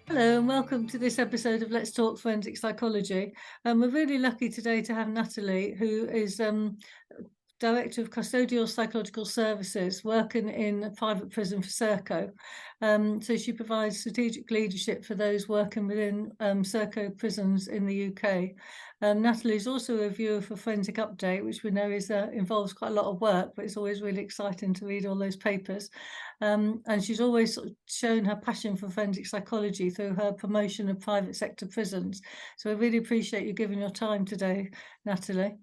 Hello and welcome to this episode of Let's Talk Forensic Psychology. We're really lucky today to have Natalie, who is Director of Custodial Psychological Services, working in a private prison for Serco. So she provides strategic leadership for those working within Serco prisons in the UK. Natalie is also a reviewer for Forensic Update, which we know involves quite a lot of work, but it's always really exciting to read all those papers. And she's always sort of shown her passion for forensic psychology through her promotion of private sector prisons. So I really appreciate you giving your time today, Natalie.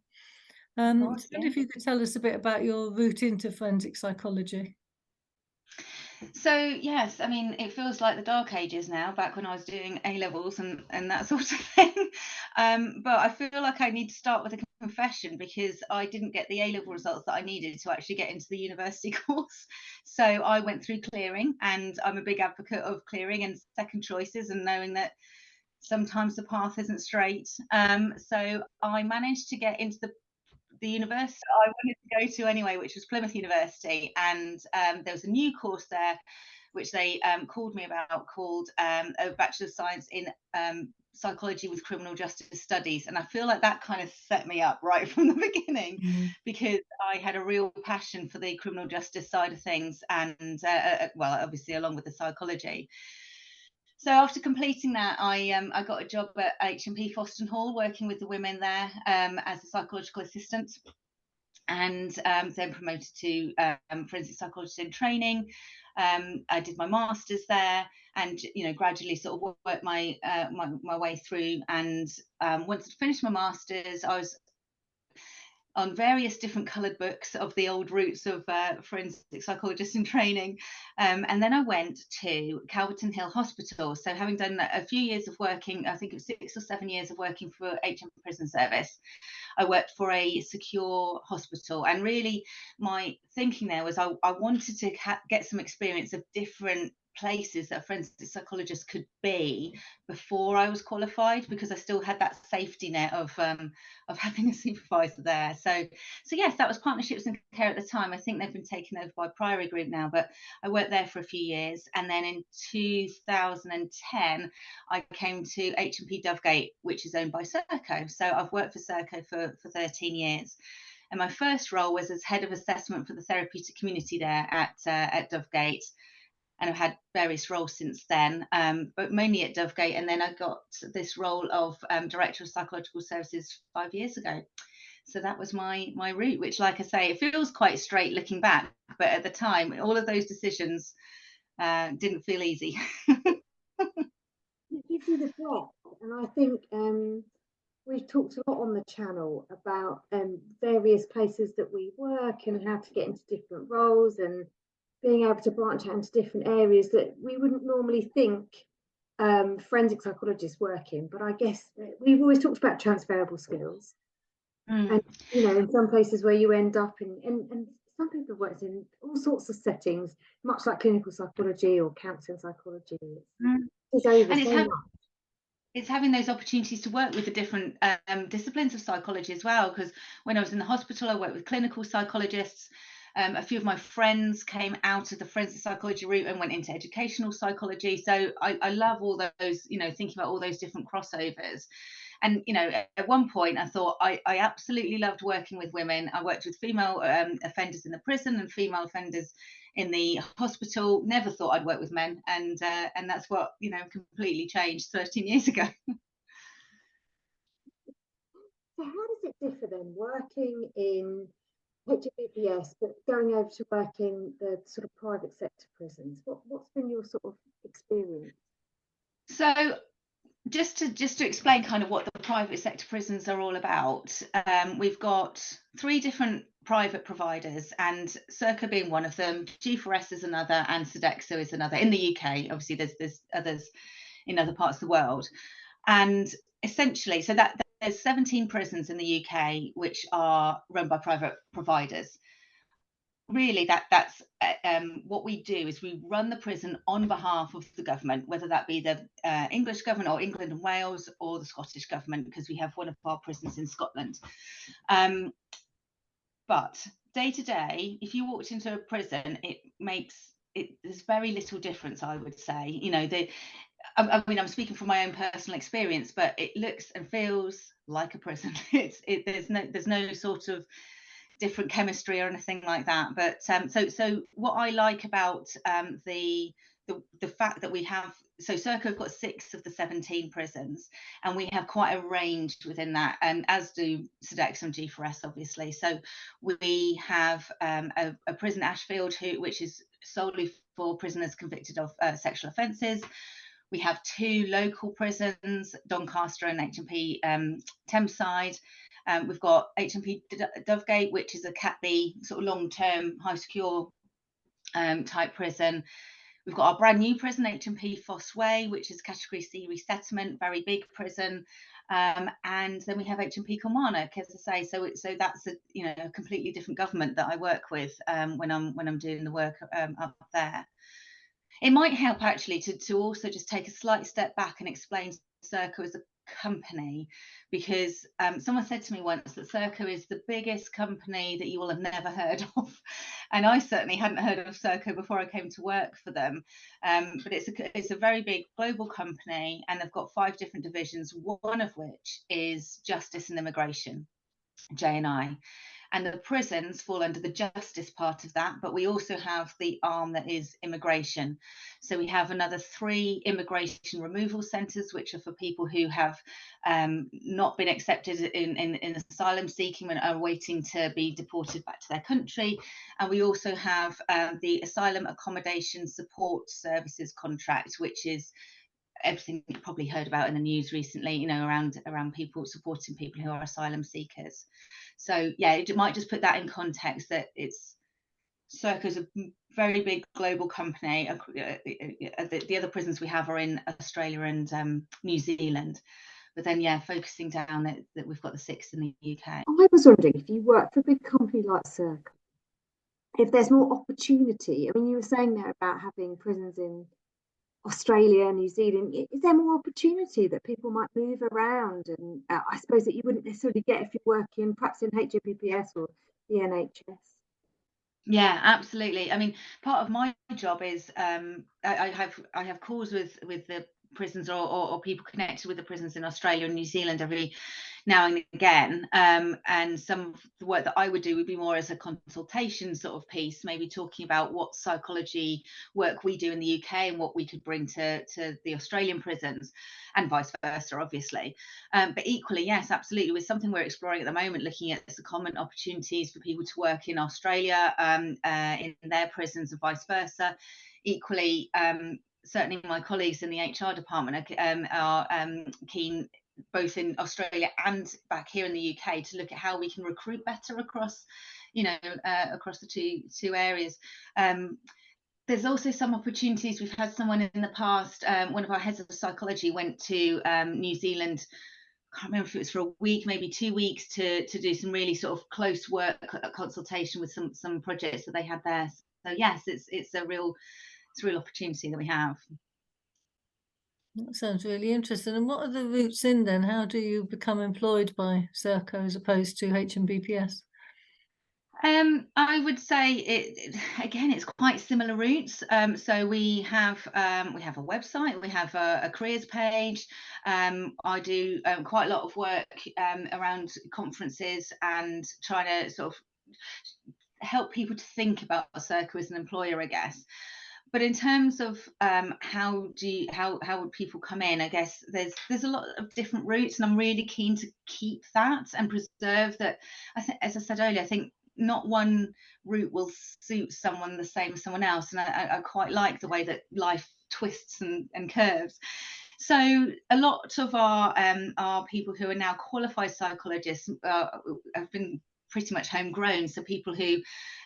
So I wonder if you could tell us a bit about your route into forensic psychology. So yes, I mean it feels like the dark ages now, back when I was doing A levels and that sort of thing. But I feel like I need to start with a confession because I didn't get the A level results that I needed to actually get into the university course. So I went through clearing, and I'm a big advocate of clearing and second choices and knowing that sometimes the path isn't straight. So I managed to get into the university I wanted to go to anyway, which was Plymouth University, and there was a new course there which they called me about, called a Bachelor of Science in Psychology with Criminal Justice Studies. And I feel like that kind of set me up right from the beginning, because I had a real passion for the criminal justice side of things, and well, obviously along with the psychology. So after completing that, I got a job at H&P Foston Hall, working with the women there as a psychological assistant, and then promoted to forensic psychologist in training. I did my masters there, and gradually sort of worked my way through. And once I'd finished my masters, I was on various different coloured books of the old routes of forensic psychologists in training. And then I went to Calverton Hill Hospital. So having done a few years of working, I think it was 6 or 7 years of working for HM Prison Service, I worked for a secure hospital. And really my thinking there was I wanted to get some experience of different places that a forensic psychologist could be before I was qualified, because I still had that safety net of having a supervisor there. So yes, that was Partnerships and Care at the time. I think they've been taken over by Priory Group now, but I worked there for a few years, and then in 2010 I came to H&P Dovegate, which is owned by Serco. So I've worked for Serco for 13 years. And my first role was as head of assessment for the therapeutic community there at Dovegate. And I've had various roles since then, but mainly at Dovegate. And then I got this role of Director of Psychological Services 5 years ago. So that was my route, which, like I say, it feels quite straight looking back. But at the time, all of those decisions didn't feel easy. It gives you the breadth, and I think we've talked a lot on the channel about various places that we work and how to get into different roles and being able to branch out into different areas that we wouldn't normally think forensic psychologists work in. But I guess we've always talked about transferable skills. And in some places where you end up and some people work in all sorts of settings, much like clinical psychology or counselling psychology. It's over And so much. It's having those opportunities to work with the different disciplines of psychology as well. Because when I was in the hospital, I worked with clinical psychologists. A few of my friends came out of the forensic psychology route and went into educational psychology. So I love all those, thinking about all those different crossovers. And at one point I thought I absolutely loved working with women. I worked with female offenders in the prison and female offenders in the hospital. Never thought I'd work with men, and that's what completely changed 13 years ago. So how does it differ then, working in HBPS but going over to work in the sort of private sector prisons? What's been your sort of experience? So just to explain kind of what the private sector prisons are all about, we've got 3 different private providers, and Serco being one of them, G4S is another, and Sodexo is another. In the UK, obviously there's others in other parts of the world. And essentially, so that there's 17 prisons in the UK which are run by private providers. Really, that's what we do is we run the prison on behalf of the government, whether that be the English government or England and Wales or the Scottish government, because we have one of our prisons in Scotland. But day to day, if you walked into a prison, there's very little difference, I would say. I mean, I'm speaking from my own personal experience, but it looks and feels like a prison. There's no sort of different chemistry or anything like that. But so what I like about the fact that we have, so Serco have got 6 of the 17 prisons, and we have quite a range within that, and as do Sodexo and G4S, obviously. So we have a prison Ashfield, which is solely for prisoners convicted of sexual offences. We have 2 local prisons, Doncaster and HMP Thameside. We've got HMP Dovegate, which is a Cat B sort of long-term, high secure type prison. We've got our brand new prison, HMP Foss Way, which is Category C resettlement, very big prison. And then we have HMP Kilmarnock, as I say. So that's a completely different government that I work with when I'm doing the work up there. It might help actually to also just take a slight step back and explain Serco as a company, because someone said to me once that Serco is the biggest company that you will have never heard of, and I certainly hadn't heard of Serco before I came to work for them. But it's a very big global company, and they've got 5 different divisions, one of which is justice and immigration, J&I. And the prisons fall under the justice part of that, but we also have the arm that is immigration. So we have another 3 immigration removal centres, which are for people who have not been accepted in asylum seeking and are waiting to be deported back to their country. And we also have the Asylum Accommodation Support Services contract, which is everything you've probably heard about in the news recently, around people supporting people who are asylum seekers. So yeah, it might just put that in context, that Serco's a very big global company. The other prisons we have are in Australia and New Zealand, but then focusing down that we've got the 6 in the UK. I was wondering, if you work for a big company like Serco, if there's more opportunity. I mean, you were saying there about having prisons in Australia, New Zealand. Is there more opportunity that people might move around? And I suppose that you wouldn't necessarily get if you're working perhaps in HMPPS or the NHS. Yeah, absolutely. I mean, part of my job is I have calls with the prisons or people connected with the prisons in Australia and New Zealand every now and again, and some of the work that I would do would be more as a consultation sort of piece, maybe talking about what psychology work we do in the UK and what we could bring to the Australian prisons, and vice versa, obviously. But equally, yes, absolutely, with something we're exploring at the moment, looking at secondment opportunities for people to work in Australia in their prisons and vice versa. Equally, certainly my colleagues in the HR department are keen, both in Australia and back here in the UK, to look at how we can recruit better across the two areas. There's also some opportunities. We've had someone in the past, one of our heads of psychology went to New Zealand. I can't remember if it was for a week, maybe 2 weeks, to do some really sort of close work consultation with some projects that they had there. So yes, it's a real opportunity that we have. That sounds really interesting. And what are the routes in then? How do you become employed by Serco as opposed to HMPPS? I would say it's quite similar routes. So we have a website, we have a careers page. I do quite a lot of work around conferences and trying to sort of help people to think about Serco as an employer, I guess. But in terms of how would people come in, I guess there's a lot of different routes, and I'm really keen to keep that and preserve that. I think, as I said earlier, I think not one route will suit someone the same as someone else, and I quite like the way that life twists and curves. So a lot of our people who are now qualified psychologists have been pretty much homegrown. So people who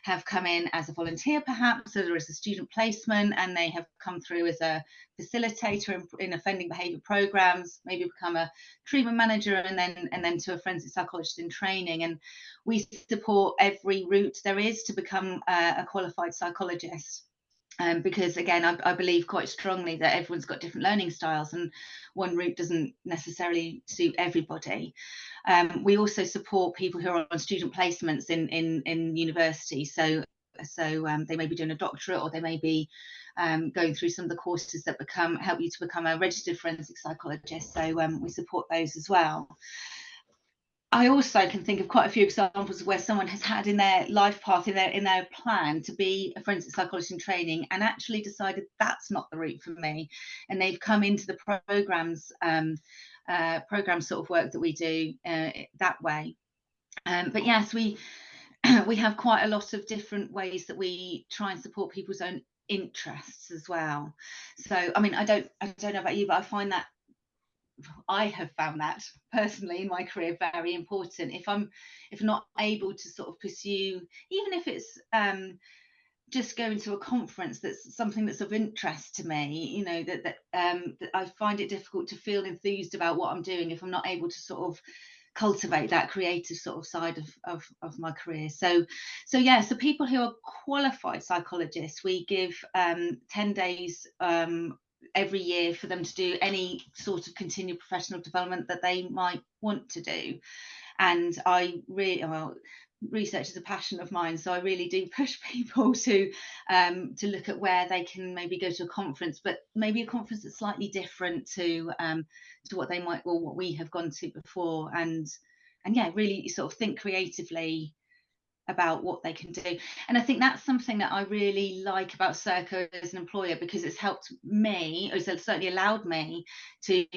have come in as a volunteer, perhaps, or as a student placement, and they have come through as a facilitator in offending behaviour programs, maybe become a treatment manager, and then to a forensic psychologist in training. And we support every route there is to become a qualified psychologist. Because again, I believe quite strongly that everyone's got different learning styles, and one route doesn't necessarily suit everybody. We also support people who are on student placements in university. So So they may be doing a doctorate, or they may be going through some of the courses that help you to become a registered forensic psychologist. So we support those as well. I also can think of quite a few examples where someone has had in their life path, in their plan, to be a forensic psychologist in training, and actually decided that's not the route for me, and they've come into the programs sort of work that we do that way. But yes, we have quite a lot of different ways that we try and support people's own interests as well. So I mean, I don't know about you, but I have found that personally in my career very important. If I'm not able to sort of pursue, even if it's just going to a conference that's something that's of interest to me, you know, that I find it difficult to feel enthused about what I'm doing if I'm not able to sort of cultivate that creative sort of side of my career. So people who are qualified psychologists, we give 10 days every year for them to do any sort of continued professional development that they might want to do. And research is a passion of mine, so I really do push people to look at where they can maybe go to a conference, but maybe a conference that's slightly different to what they might, or what we have gone to before, and yeah, really sort of think creatively about what they can do. And I think that's something that I really like about Serco as an employer, because it's helped me, or it's certainly allowed me to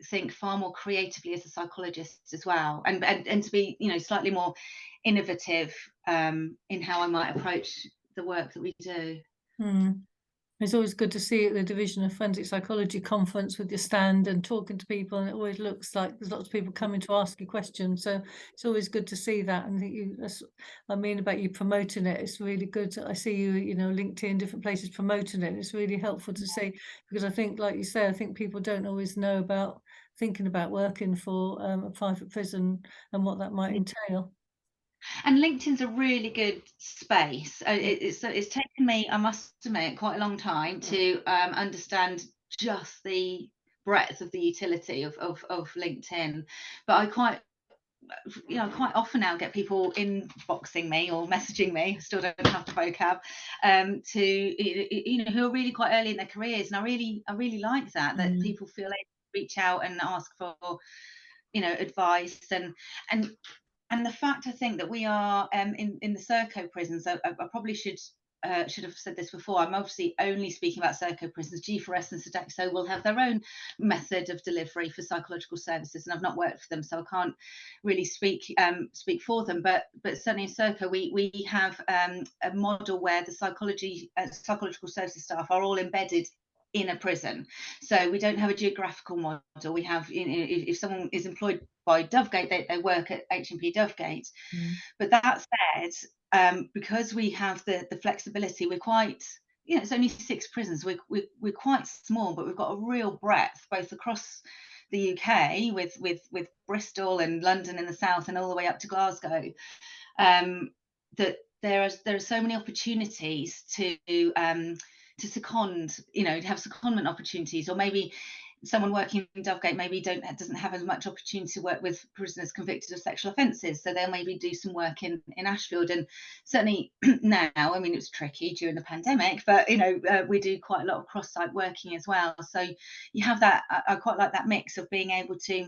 think far more creatively as a psychologist as well, and to be, you know, slightly more innovative in how I might approach the work that we do. It's always good to see at the Division of Forensic Psychology conference with your stand and talking to people, and it always looks like there's lots of people coming to ask you questions. So it's always good to see that. And that's what I mean about you promoting it. It's really good. I see you, you know, LinkedIn, different places promoting it. It's really helpful to see, because I think, like you say, I think people don't always know about thinking about working for a private prison and what that might entail. And LinkedIn's a really good space. It's taken me, I must admit, quite a long time to understand just the breadth of the utility of LinkedIn. But I quite often now get people inboxing me or messaging me, still don't have the vocab, to, you know, who are really quite early in their careers. And I really like that people feel able to reach out and ask for, you know, advice, and the fact, I think, that we are in the Serco prisons, I probably should have said this before, I'm obviously only speaking about Serco prisons. G4S and Sodexo will have their own method of delivery for psychological services, and I've not worked for them, so I can't really speak for them, but certainly in Serco we have a model where the psychological services staff are all embedded in a prison. So we don't have a geographical model. We have, you know, if someone is employed by Dovegate, they work at HMP Dovegate. But that said, because we have the flexibility, we're quite, you know, it's only 6 prisons. We're quite small, but we've got a real breadth both across the UK with Bristol and London in the south, and all the way up to Glasgow. That there are so many opportunities to second, you know, to have secondment opportunities, or maybe someone working in Dovegate maybe doesn't have as much opportunity to work with prisoners convicted of sexual offences, so they'll maybe do some work in Ashfield. And certainly now, I mean, it was tricky during the pandemic, but you know, we do quite a lot of cross-site working as well. So you have that, I quite like that mix of being able to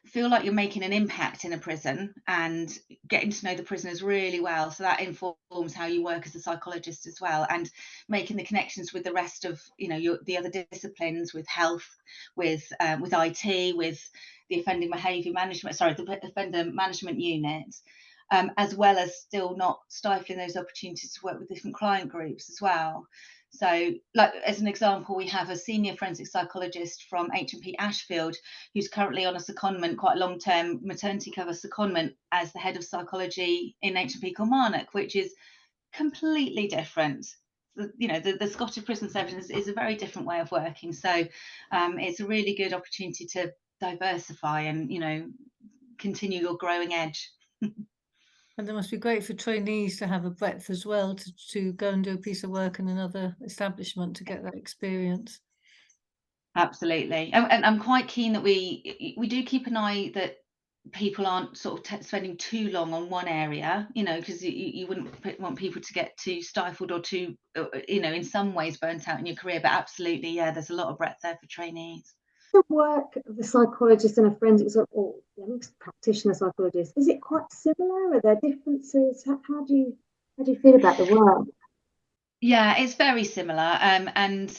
feel like you're making an impact in a prison and getting to know the prisoners really well, so that informs how you work as a psychologist as well, and making the connections with the rest of, you know, the other disciplines, with health, with IT, with the offending behaviour management, the offender management unit, as well as still not stifling those opportunities to work with different client groups as well. So, like, as an example, we have a senior forensic psychologist from HMP Ashfield who's currently on a secondment, quite a long-term maternity cover secondment, as the head of psychology in HMP Kilmarnock, which is completely different. You know, the Scottish Prison Service is a very different way of working. So it's a really good opportunity to diversify and, you know, continue your growing edge. And it must be great for trainees to have a breadth as well, to go and do a piece of work in another establishment to get that experience. Absolutely. And I'm quite keen that we do keep an eye that people aren't sort of spending too long on one area, you know, because you wouldn't want people to get too stifled or too, you know, in some ways burnt out in your career. But absolutely, yeah, there's a lot of breadth there for trainees. The work of a psychologist and a forensic or practitioner psychologist, is it quite similar? Are there differences? How do you feel about the work? Yeah, it's very similar. And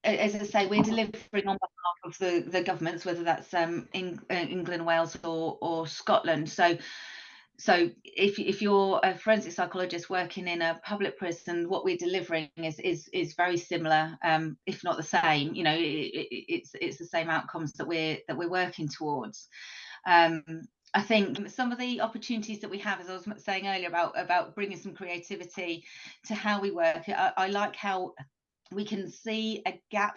as I say, we're delivering on behalf of the governments, whether that's England, Wales, or Scotland. So if you're a forensic psychologist working in a public prison, what we're delivering is very similar, if not the same. You know, it's the same outcomes that we're working towards. I think some of the opportunities that we have, as I was saying earlier, about bringing some creativity to how we work, I like how we can see a gap,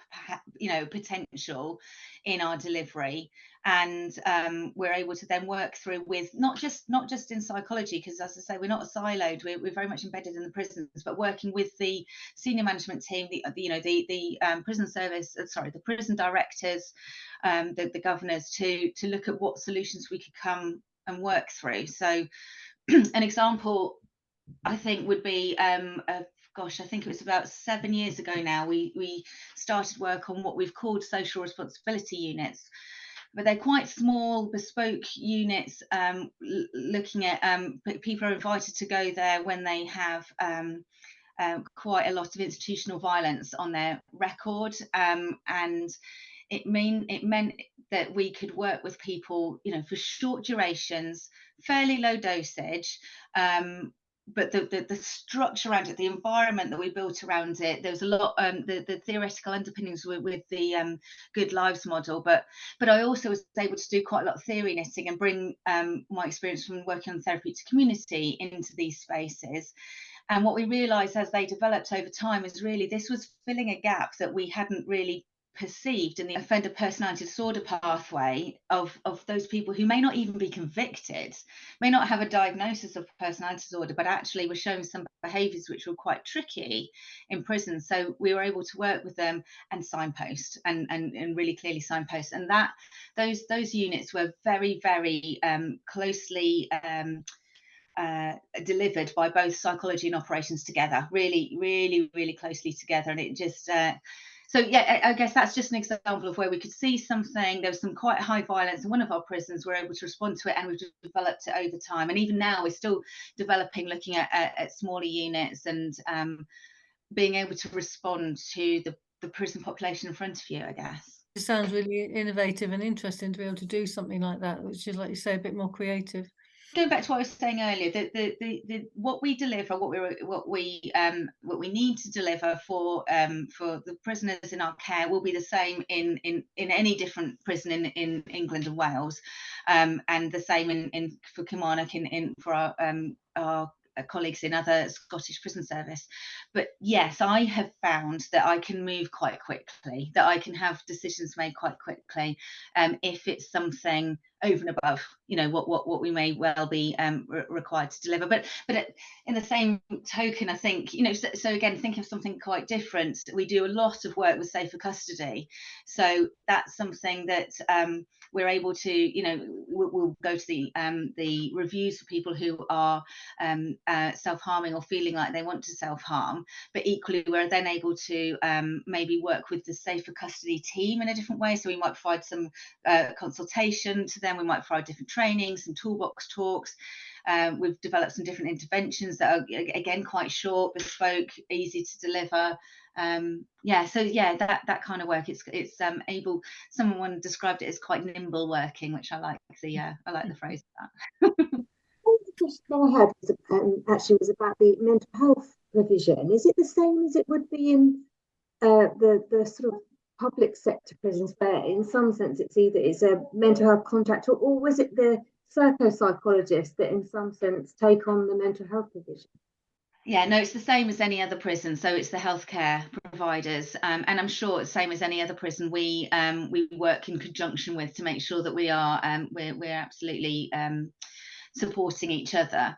you know, potential in our delivery, and we're able to then work through with not just in psychology, because as I say, we're not siloed, we're very much embedded in the prisons, but working with the senior management team, the prison service, the prison directors, the governors, to look at what solutions we could come and work through. So an example I think would be gosh, I think it was about 7 years ago now, we started work on what we've called social responsibility units. But they're quite small, bespoke units, looking at people are invited to go there when they have quite a lot of institutional violence on their record, and it meant that we could work with people, you know, for short durations, fairly low dosage, but the structure around it, the environment that we built around it, there was a lot, the theoretical underpinnings with the Good Lives model, but I also was able to do quite a lot of theory knitting and bring my experience from working on therapeutic community into these spaces. And what we realised as they developed over time is really this was filling a gap that we hadn't really perceived in the offender personality disorder pathway of those people who may not even be convicted, may not have a diagnosis of personality disorder, but actually were showing some behaviours which were quite tricky in prison. So we were able to work with them and signpost and really clearly signpost. And that those units were very, very closely delivered by both psychology and operations together, really, really, really closely together. And it just so yeah, I guess that's just an example of where we could see something. There was some quite high violence in one of our prisons. We're able to respond to it, and we've developed it over time. And even now, we're still developing, looking at smaller units and being able to respond to the prison population in front of you, I guess. It sounds really innovative and interesting to be able to do something like that, which is, like you say, a bit more creative. Going back to what I was saying earlier, the what we deliver, what we need to deliver for the prisoners in our care will be the same in any different prison in England and Wales, and the same in for Kilmarnock for our colleagues in other Scottish prison service. But yes, I have found that I can move quite quickly, that I can have decisions made quite quickly, if it's something over and above, you know, what we may well be required to deliver. But in the same token, I think, you know, so again, think of something quite different. We do a lot of work with safer custody, so that's something that we're able to, you know, we'll go to the reviews for people who are self-harming or feeling like they want to self-harm, but equally we're then able to maybe work with the safer custody team in a different way. So we might provide some consultation to them, we might provide different training, some toolbox talks. We've developed some different interventions that are, again, quite short, bespoke, easy to deliver. So yeah, that kind of work. It's able. Someone described it as quite nimble working, which I like the phrase of that. The question I had was about the mental health provision. Is it the same as it would be in the sort of public sector prisons, where in some sense it's a mental health contract, or was it the Serco psychologists that in some sense take on the mental health provision? Yeah, no, it's the same as any other prison. So it's the healthcare providers, and I'm sure it's the same as any other prison. We work in conjunction with to make sure that we are we're absolutely supporting each other.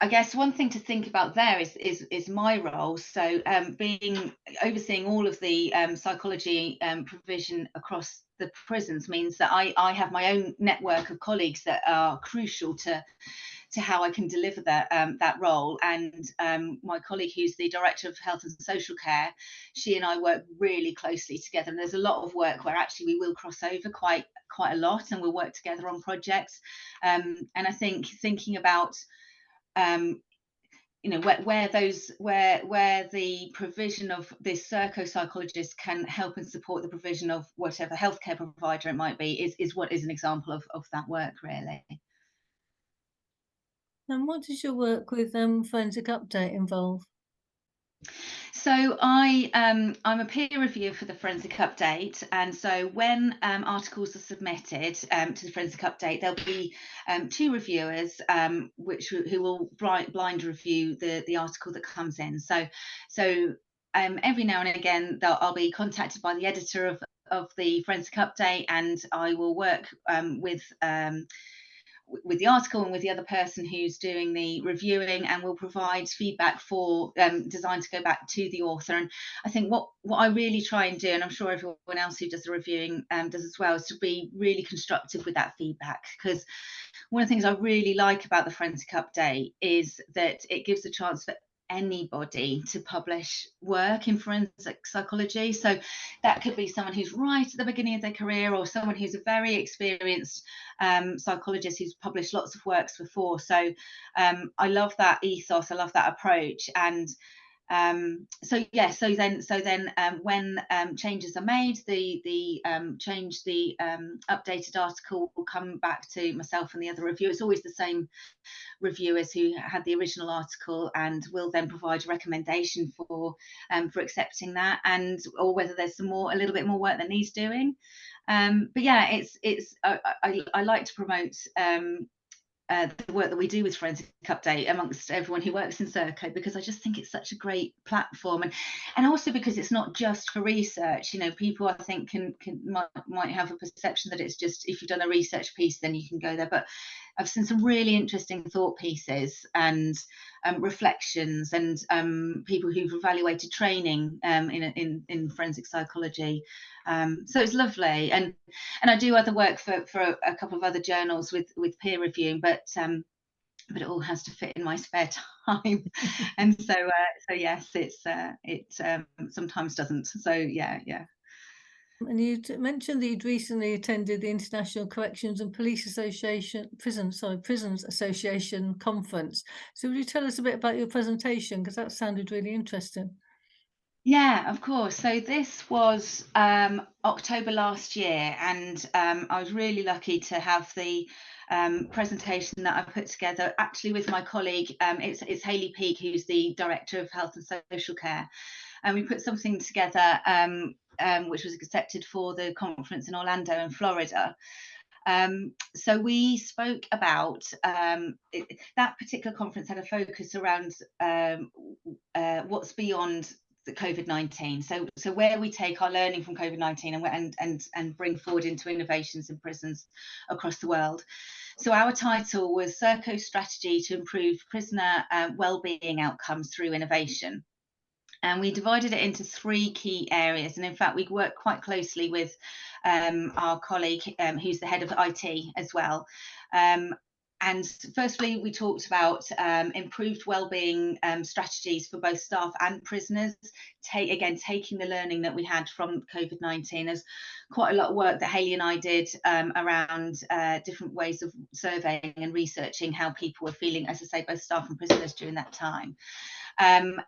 I guess one thing to think about there is my role. So being overseeing all of the psychology provision across the prisons means that I have my own network of colleagues that are crucial to how I can deliver that role. And my colleague, who's the Director of Health and Social Care, she and I work really closely together. And there's a lot of work where actually we will cross over quite a lot, and we'll work together on projects. And I think thinking about you know, where the provision of this Serco psychologist can help and support the provision of whatever healthcare provider it might be is what is an example of that work, really. And what does your work with Forensic Update involve? So I'm a peer reviewer for the Forensic Update, and so when articles are submitted to the Forensic Update, there'll be 2 reviewers who will blind review the article that comes in. So every now and again I'll be contacted by the editor of the Forensic Update, and I will work with the article and with the other person who's doing the reviewing, and will provide feedback for designed to go back to the author. And I think what I really try and do, and I'm sure everyone else who does the reviewing does as well, is to be really constructive with that feedback, because one of the things I really like about the Forensic Update is that it gives a chance for anybody to publish work in forensic psychology. So that could be someone who's right at the beginning of their career, or someone who's a very experienced psychologist who's published lots of works before. So I love that ethos, I love that approach. And so then when changes are made, the updated article will come back to myself and the other reviewer. It's always the same reviewers who had the original article, and will then provide a recommendation for accepting that, and or whether there's a little bit more work that needs doing. But yeah, I like to promote the work that we do with Forensic Update amongst everyone who works in Serco, because I just think it's such a great platform, and also because it's not just for research. You know, people I think might have a perception that it's just if you've done a research piece then you can go there, but I've seen some really interesting thought pieces and reflections, and people who've evaluated training in forensic psychology. So it's lovely, and I do other work for a couple of other journals with peer reviewing, but it all has to fit in my spare time. And so yes, it sometimes doesn't. So yeah. And you mentioned that you'd recently attended the International Corrections and Prisons Association conference. So would you tell us a bit about your presentation, because that sounded really interesting? Yeah, of course. So this was October last year, and I was really lucky to have the presentation that I put together actually with my colleague. It's Hayley Peake, who's the Director of Health and Social Care, and we put something together which was accepted for the conference in Orlando in Florida. So we spoke about that particular conference had a focus around what's beyond the COVID-19. So where we take our learning from COVID-19 and bring forward into innovations in prisons across the world. So our title was Serco's Strategy to Improve Prisoner Wellbeing Outcomes Through Innovation. And we divided it into 3 key areas. And in fact, we worked quite closely with our colleague who's the head of IT as well. And firstly, we talked about improved wellbeing strategies for both staff and prisoners. Taking the learning that we had from COVID-19. There's quite a lot of work that Hayley and I did around different ways of surveying and researching how people were feeling, as I say, both staff and prisoners during that time.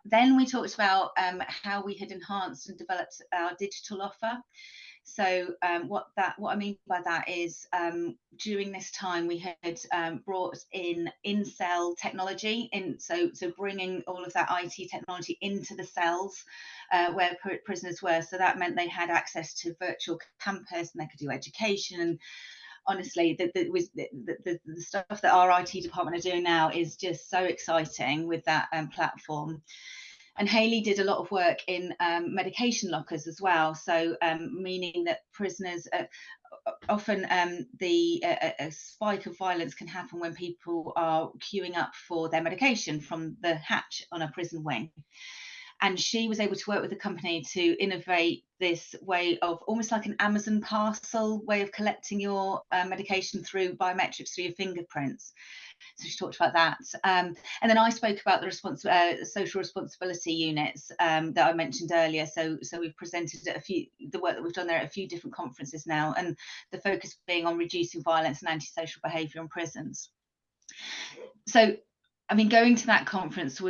Then we talked about how we had enhanced and developed our digital offer. So what I mean by that is during this time we had brought in cell technology, so bringing all of that IT technology into the cells where prisoners were. So that meant they had access to virtual campus, and they could do education. And honestly, the stuff that our IT department are doing now is just so exciting with that platform. And Hayley did a lot of work in medication lockers as well. So meaning that prisoners, often a spike of violence can happen when people are queuing up for their medication from the hatch on a prison wing. And she was able to work with the company to innovate this way of almost like an Amazon parcel way of collecting your medication through biometrics, through your fingerprints. So she talked about that. And then I spoke about the social responsibility units that I mentioned earlier. So we've presented at the work that we've done there at a few different conferences now, and the focus being on reducing violence and antisocial behaviour in prisons. So, I mean, going to that conference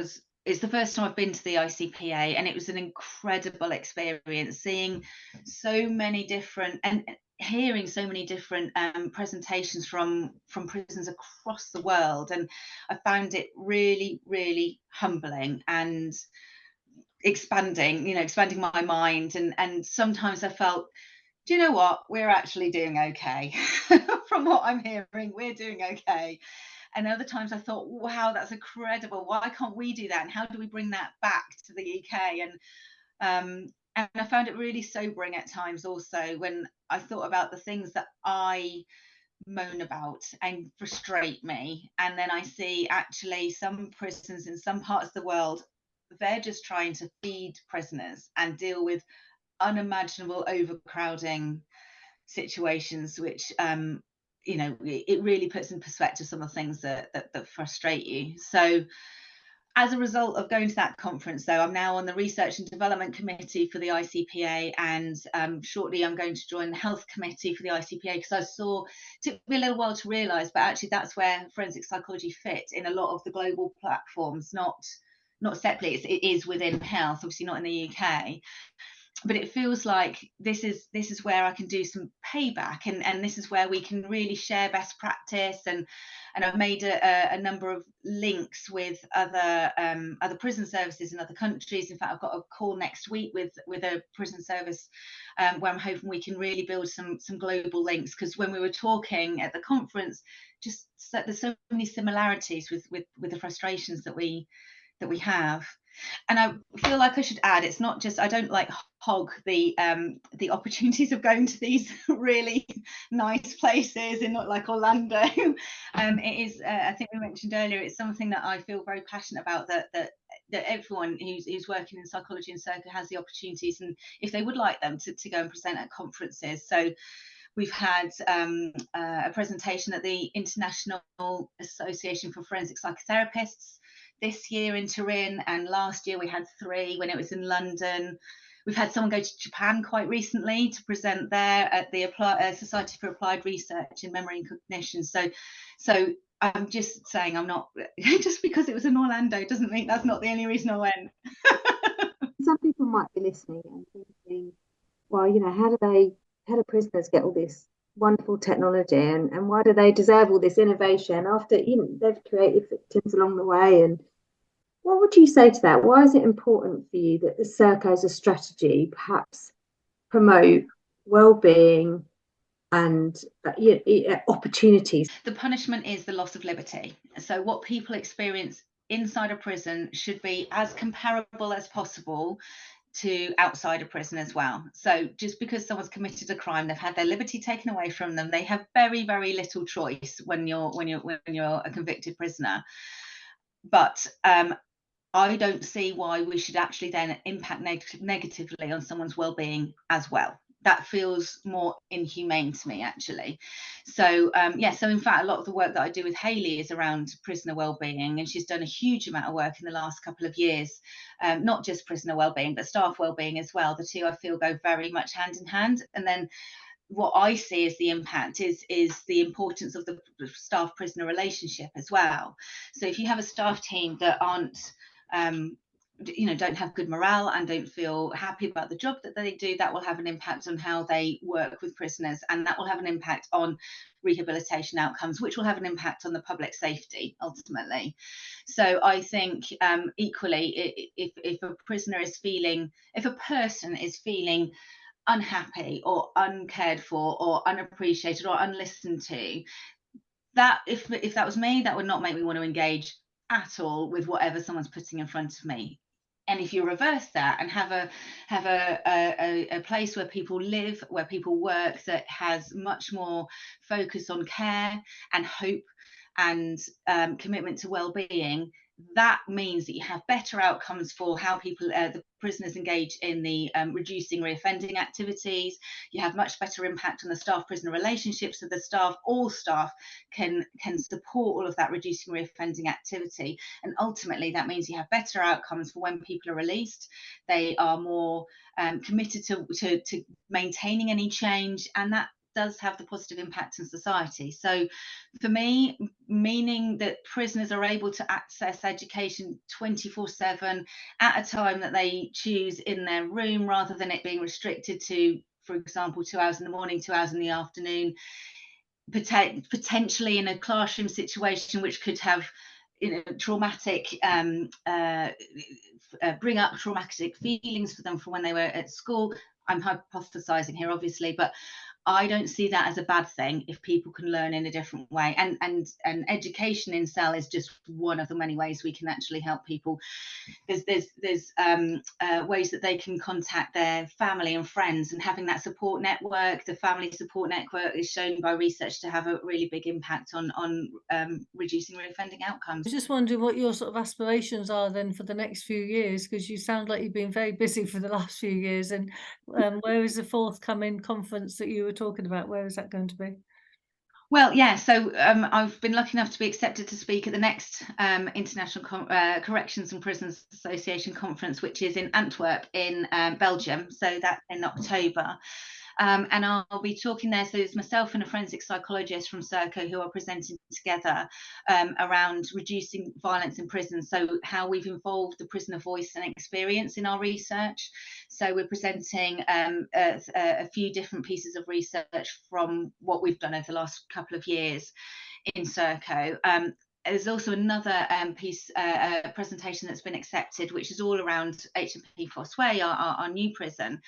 it's the first time I've been to the ICPA, and it was an incredible experience, seeing so many different and hearing so many different presentations from prisons across the world. And I found it really, really humbling and expanding my mind. And sometimes I felt, do you know what, we're actually doing okay. From what I'm hearing, we're doing okay. And other times I thought, wow, that's incredible. Why can't we do that? And how do we bring that back to the UK? And I found it really sobering at times also when I thought about the things that I moan about and frustrate me. And then I see actually some prisons in some parts of the world, they're just trying to feed prisoners and deal with unimaginable overcrowding situations, which it really puts in perspective some of the things that frustrate you. So as a result of going to that conference, though, I'm now on the Research and Development Committee for the ICPA, and shortly I'm going to join the Health Committee for the ICPA, because it took me a little while to realise, but actually that's where forensic psychology fits in a lot of the global platforms, not separately. It is within health, obviously not in the UK. But it feels like this is where I can do some payback, and this is where we can really share best practice. And I've made a number of links with other prison services in other countries. In fact, I've got a call next week with a prison service where I'm hoping we can really build some global links, because when we were talking at the conference, just there's so many similarities with the frustrations that we have. And I feel like I should add, it's not just, I don't like hog the opportunities of going to these really nice places in not like Orlando. It is, I think we mentioned earlier, it's something that I feel very passionate about, that everyone who's working in psychology in Serco has the opportunities, and if they would like them, to go and present at conferences. So we've had a presentation at the International Association for Forensic Psychotherapists this year in Turin, and last year we had 3 when it was in London. We've had someone go to Japan quite recently to present there at the Society for Applied Research in Memory and Cognition. So I'm just saying, I'm not, just because it was in Orlando doesn't mean that's not the only reason I went. Some people might be listening and thinking, well, how do prisoners get all this wonderful technology, and why do they deserve all this innovation after they've created victims along the way? And what would you say to that? Why is it important for you that the Serco as a strategy perhaps promote well-being and opportunities? The punishment is the loss of liberty. So what people experience inside a prison should be as comparable as possible to outside a prison as well. So just because someone's committed a crime, they've had their liberty taken away from them, they have very, very little choice when you're a convicted prisoner. But I don't see why we should actually then impact negatively on someone's well-being as well. That feels more inhumane to me, actually. So so in fact, a lot of the work that I do with Hayley is around prisoner wellbeing, and she's done a huge amount of work in the last couple of years, not just prisoner wellbeing, but staff wellbeing as well. The two, I feel, go very much hand in hand. And then what I see as the impact is the importance of the staff prisoner relationship as well. So if you have a staff team that aren't don't have good morale and don't feel happy about the job that they do, that will have an impact on how they work with prisoners, and that will have an impact on rehabilitation outcomes, which will have an impact on the public safety ultimately. So I think equally, if a person is feeling unhappy or uncared for or unappreciated or unlistened to, that if that was me, that would not make me want to engage at all with whatever someone's putting in front of me. And if you reverse that and have a place where people live, where people work, that has much more focus on care and hope and commitment to well-being, that means that you have better outcomes for how people, the prisoners, engage in the reducing reoffending activities. You have much better impact on the staff-prisoner relationships, so the staff, all staff, can support all of that reducing reoffending activity. And ultimately, that means you have better outcomes for when people are released. They are more committed to maintaining any change, and that does have the positive impact on society. So for me, meaning that prisoners are able to access education 24/7 at a time that they choose in their room, rather than it being restricted to, for example, 2 hours in the morning, 2 hours in the afternoon, potentially in a classroom situation which could have, you know, traumatic bring up traumatic feelings for them from when they were at school. I'm hypothesizing here, obviously, but I don't see that as a bad thing if people can learn in a different way. And education in cell is just one of the many ways we can actually help people. There's ways that they can contact their family and friends, and having that support network. The family support network is shown by research to have a really big impact on reducing reoffending outcomes. I was just wondering what your sort of aspirations are then for the next few years, because you sound like you've been very busy for the last few years. And where is the forthcoming conference that you were talking about? Where is that going to be? Well, yeah, so I've been lucky enough to be accepted to speak at the next International Corrections and Prisons Association conference, which is in Antwerp in Belgium. So that's in October. And I'll be talking there. So it's myself and a forensic psychologist from Serco who are presenting together around reducing violence in prison. So how we've involved the prisoner voice and experience in our research. So we're presenting a few different pieces of research from what we've done over the last couple of years in Serco. There's also another presentation that's been accepted, which is all around HMP Fosse, our new prison.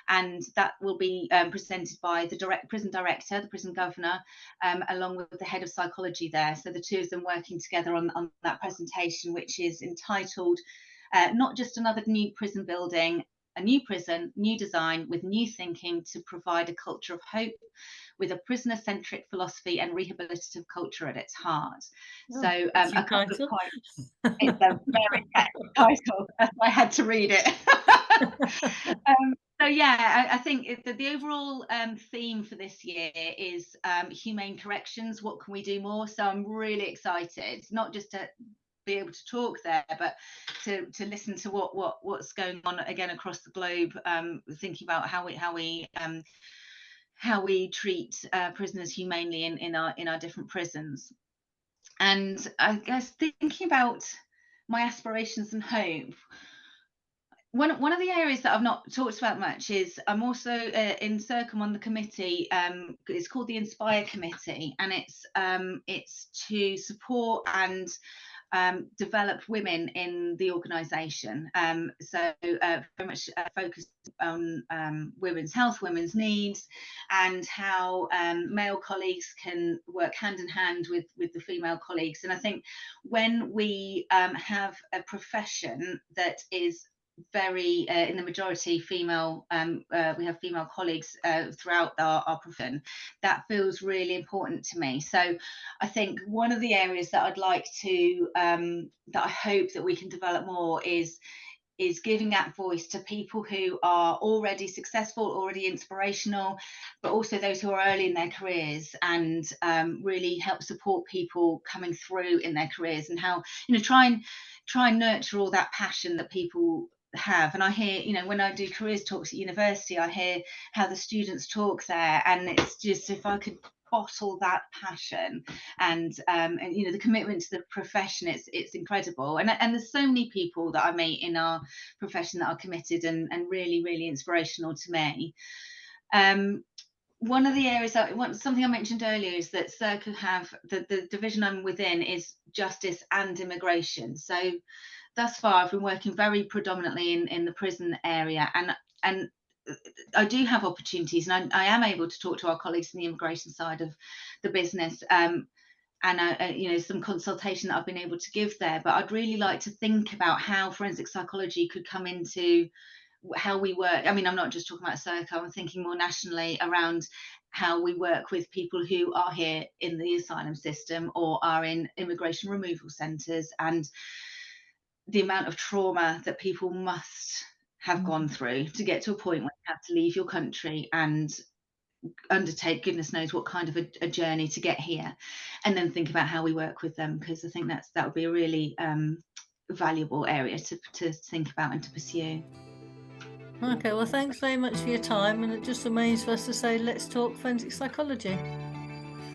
And that will be presented by the prison director, the prison governor, along with the head of psychology there. So the two of them working together on that presentation, which is entitled Not Just Another New Prison Building, a New Prison, New Design with New Thinking to Provide a Culture of Hope, with a prisoner-centric philosophy and rehabilitative culture at its heart. Oh, so a couple title. of points. It's a very technical title. That's why I had to read it. So yeah, I think the overall theme for this year is humane corrections. What can we do more? So I'm really excited, not just to be able to talk there, but to listen to what's going on again across the globe, thinking about how we treat prisoners humanely in our different prisons. And I guess thinking about my aspirations and hope, one of the areas that I've not talked about much is I'm also in Serco on the committee. It's called the Inspire Committee, and it's to support and develop women in the organisation. So very much focused on women's health, women's needs, and how male colleagues can work hand in hand with the female colleagues. And I think when we have a profession that is very in the majority female, we have female colleagues throughout our profession, that feels really important to me. So I think one of the areas that I'd like to that I hope that we can develop more is giving that voice to people who are already successful, already inspirational, but also those who are early in their careers, and really help support people coming through in their careers, and how, you know, try and nurture all that passion that people have. And I hear, you know, when I do careers talks at university, I hear how the students talk there, and it's just, if I could bottle that passion and you know, the commitment to the profession, it's incredible. And there's so many people that I meet in our profession that are committed and really inspirational to me. One of the areas something I mentioned earlier is that Serco have the division I'm within is justice and immigration. So thus far I've been working very predominantly in the prison area, and I do have opportunities, and I am able to talk to our colleagues in the immigration side of the business you know, some consultation that I've been able to give there. But I'd really like to think about how forensic psychology could come into how we work. I mean, I'm not just talking about Serco, I'm thinking more nationally around how we work with people who are here in the asylum system or are in immigration removal centres, and the amount of trauma that people must have gone through to get to a point where you have to leave your country and undertake goodness knows what kind of a journey to get here, and then think about how we work with them, because I think that would be a really valuable area to think about and to pursue. Okay, well, thanks very much for your time, and it just remains for us to say, let's talk forensic psychology.